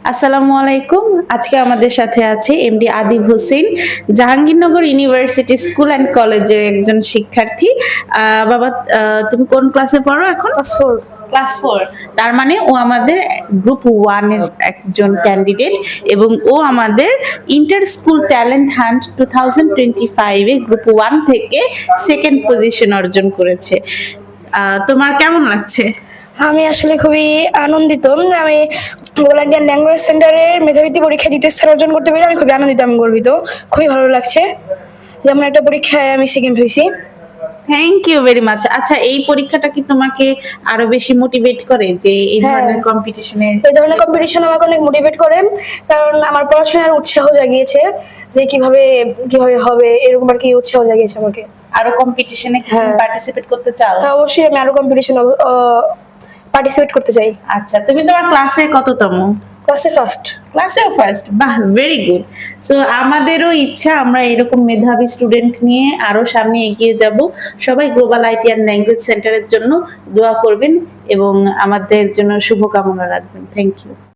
আসসালামু আলাইকুম। আজকে আমাদের সাথে আছে MD Adib Hossain, Jahangirnagar university school and কলেজের একজন শিক্ষার্থী। বাবা, তুমি কোন ক্লাসে পড়ো এখন? ক্লাস 4। ক্লাস 4। তার মানে ও আমাদের গ্রুপ 1 এর একজন ক্যান্ডিডেট এবং ও আমাদের ইন্টার স্কুল ট্যালেন্ট হান্ট 2025 এ গ্রুপ 1 থেকে সেকেন্ড পজিশন অর্জন করেছে। তোমার কেমন লাগছে? আমি আসলে খুবই আনন্দিত। আমি গোল্ড ইন্ডিয়ান ল্যাঙ্গুয়েজ সেন্টারের মেধাবৃত্তি পরীক্ষা দ্বিতীয় স্থান অর্জন করতে পেরে আমি খুবই আনন্দিত, আমি গর্বিত। খুবই ভালো লাগছে যেমন একটা পরীক্ষায় আমি সেকেন্ড হয়েছি। Thank you very much. আচ্ছা, এই পরীক্ষাটা কি তোমাকে আরো বেশি মোটিভেট করে যে এই হ্যাঁ, ধরনের কম্পিটিশনে? এই ধরনের কম্পিটিশন আমাকে অনেক মোটিভেট করে, কারণ আমার পড়াশোনার উৎসাহ জাগিয়েছে যে কিভাবে কিভাবে হবে, এরকম আর কি উৎসাহ জাগিয়েছে আমাকে। আরো কম্পিটিশনে কি হ্যাঁ। পার্টিসিপেট করতে চাও? হ্যাঁ, অবশ্যই আমি আরো কম্পিটিশন পার্টিসিপেট করতে চাই। আচ্ছা, তুমি তোমার ক্লাসে কততম? ক্লাসে ফার্স্ট। ক্লাসেও ফার্স্ট? বাহ, ভেরি গুড। সো আমাদেরও ইচ্ছা আমরা এরকম মেধাবী স্টুডেন্ট নিয়ে আরো সামনে এগিয়ে যাব। সবাই গ্লোবাল আইটি অ্যান্ড ল্যাঙ্গুয়েজ সেন্টারের জন্য দোয়া করবেন এবং আমাদের জন্য শুভকামনা রাখবেন। Thank you.